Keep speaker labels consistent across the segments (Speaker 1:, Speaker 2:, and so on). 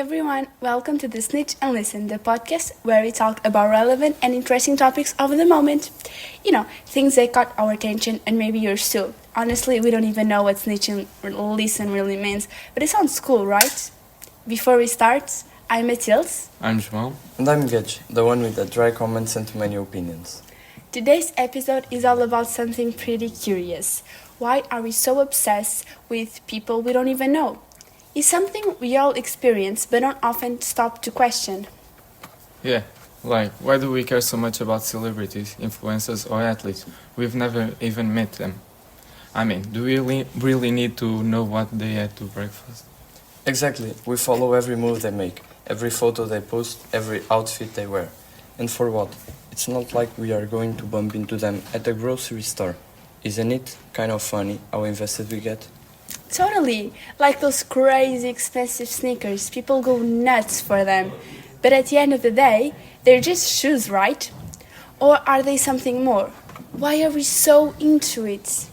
Speaker 1: everyone, welcome to the Snitch and Listen, the podcast where we talk about relevant and interesting topics of the moment. Things that caught our attention and maybe yours too. Honestly, we don't even know what Snitch and Listen really means, but it sounds cool, right? Before we start, I'm Matilde.
Speaker 2: I'm João.
Speaker 3: And I'm Gage, the one with the dry comments and too many opinions.
Speaker 1: Today's episode is all about something pretty curious. Why are we so obsessed with people we don't even know? It's something we all experience but don't often stop to question.
Speaker 2: Yeah, why do we care so much about celebrities, influencers or athletes? We've never even met them. I mean, do we really need to know what they had to breakfast?
Speaker 3: Exactly, we follow every move they make, every photo they post, every outfit they wear. And for what? It's not like we are going to bump into them at the grocery store. Isn't it kind of funny how invested we get?
Speaker 1: Totally, like those crazy expensive sneakers, people go nuts for them. But at the end of the day, they're just shoes, right? Or are they something more? Why are we so into it?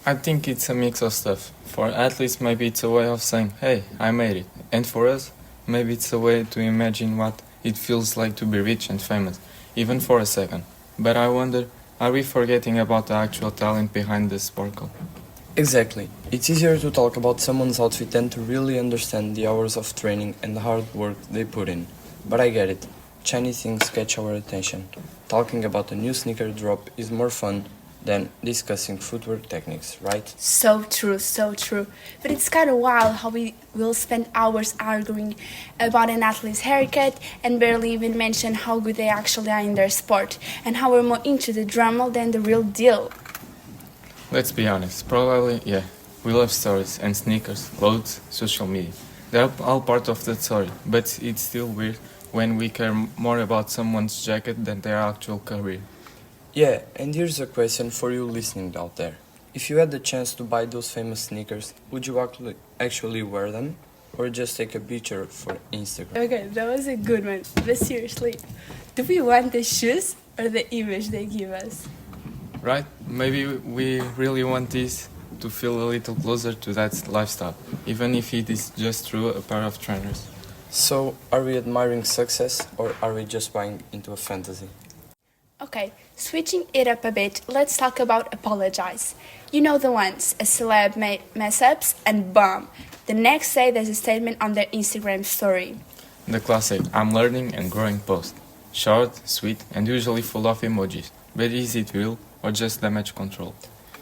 Speaker 2: I think it's a mix of stuff. For athletes, maybe it's a way of saying, hey, I made it. And for us, maybe it's a way to imagine what it feels like to be rich and famous, even for a second. But I wonder, are we forgetting about the actual talent behind the sparkle?
Speaker 3: Exactly. It's easier to talk about someone's outfit than to really understand the hours of training and the hard work they put in. But I get it. Shiny things catch our attention. Talking about a new sneaker drop is more fun than discussing footwork techniques, right?
Speaker 1: So true, so true. But it's kind of wild how we will spend hours arguing about an athlete's haircut and barely even mention how good they actually are in their sport and how we're more into the drama than the real deal.
Speaker 2: Let's be honest, probably, yeah. We love stories and sneakers, clothes, social media. They're all part of that story, but it's still weird when we care more about someone's jacket than their actual career.
Speaker 3: Yeah, and here's a question for you listening out there. If you had the chance to buy those famous sneakers, would you actually wear them? Or just take a picture for Instagram?
Speaker 1: Okay, that was a good one. But seriously, do we want the shoes or the image they give us?
Speaker 2: Right? Maybe we really want this to feel a little closer to that lifestyle, even if it is just through a pair of trainers.
Speaker 3: So, are we admiring success or are we just buying into a fantasy?
Speaker 1: Okay, switching it up a bit, let's talk about apologize. You know the ones, a celeb mess ups and boom, the next day there's a statement on their Instagram story.
Speaker 2: The classic I'm learning and growing post. Short, sweet, and usually full of emojis. But is it real or just damage control?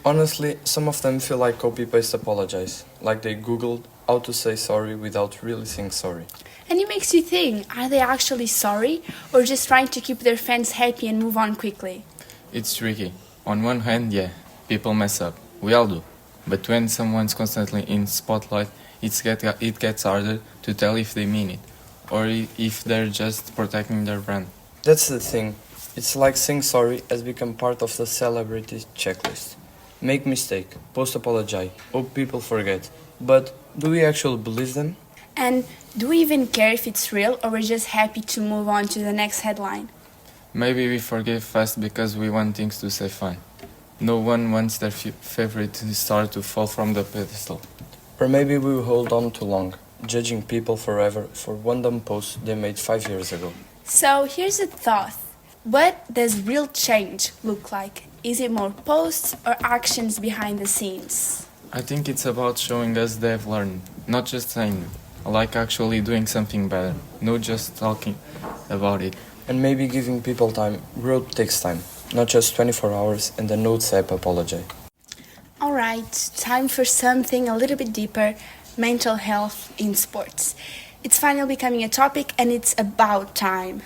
Speaker 3: Honestly, some of them feel like copy-paste apologize, like they googled how to say sorry without really saying sorry.
Speaker 1: And it makes you think, are they actually sorry or just trying to keep their fans happy and move on quickly?
Speaker 2: It's tricky. On one hand, yeah, people mess up. We all do. But when someone's constantly in spotlight, it gets harder to tell if they mean it or if they're just protecting their brand.
Speaker 3: That's the thing. It's like saying sorry has become part of the celebrity checklist. Make mistake, post apologize, hope people forget. But do we actually believe them?
Speaker 1: And do we even care if it's real or we're just happy to move on to the next headline?
Speaker 2: Maybe we forgive fast because we want things to stay fine. No one wants their favorite star to fall from the pedestal.
Speaker 3: Or maybe we hold on too long, judging people forever for one dumb post they made 5 years ago.
Speaker 1: So here's a thought. What does real change look like? Is it more posts or actions behind the scenes?
Speaker 2: I think it's about showing us they've learned, not just saying, like actually doing something better, not just talking about it.
Speaker 3: And maybe giving people time. Growth takes time, not just 24 hours and a notes app apology.
Speaker 1: Alright, time for something a little bit deeper, mental health in sports. It's finally becoming a topic and it's about time.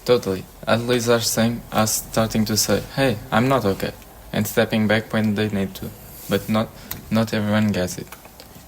Speaker 2: Totally. Athletes are starting to say, hey, I'm not okay, and stepping back when they need to. But not everyone gets it.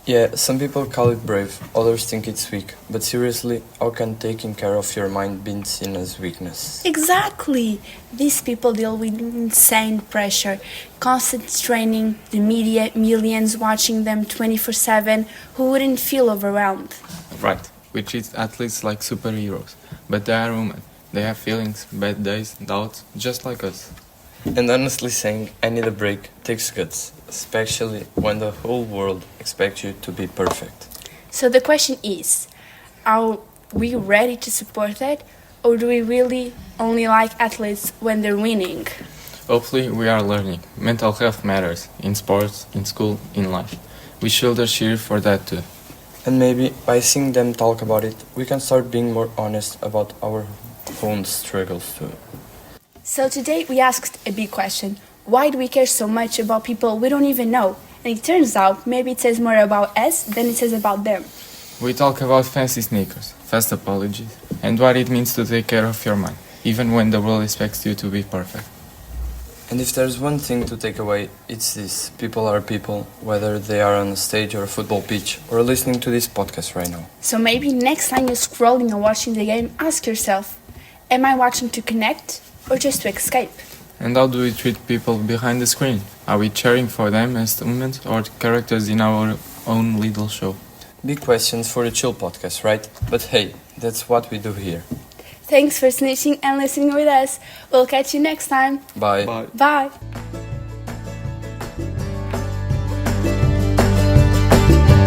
Speaker 3: Yeah, some people call it brave, others think it's weak. But seriously, how can taking care of your mind be seen as weakness?
Speaker 1: Exactly! These people deal with insane pressure, constant training, the media, millions watching them 24/7, who wouldn't feel overwhelmed?
Speaker 2: Right. We treat athletes like superheroes, but they are human. They have feelings, bad days, doubts, just like us.
Speaker 3: And honestly saying, I need a break takes guts, especially when the whole world expects you to be perfect.
Speaker 1: So the question is, are we ready to support that? Or do we really only like athletes when they're winning?
Speaker 2: Hopefully, we are learning. Mental health matters in sports, in school, in life. We should cheer for that too.
Speaker 3: And maybe by seeing them talk about it, we can start being more honest about our own struggles too.
Speaker 1: So today we asked a big question. Why do we care so much about people we don't even know? And it turns out maybe it says more about us than it says about them.
Speaker 2: We talk about fancy sneakers, fast apologies, and what it means to take care of your mind, even when the world expects you to be perfect.
Speaker 3: And if there's one thing to take away, it's this. People are people, whether they are on a stage or a football pitch, or listening to this podcast right now.
Speaker 1: So maybe next time you're scrolling or watching the game, ask yourself, am I watching to connect or just to escape?
Speaker 2: And how do we treat people behind the screen? Are we cheering for them as humans or characters in our own little show?
Speaker 3: Big questions for a chill podcast, right? But hey, that's what we do here.
Speaker 1: Thanks for snitching and listening with us. We'll catch you next time.
Speaker 3: Bye.
Speaker 2: Bye.
Speaker 1: Bye.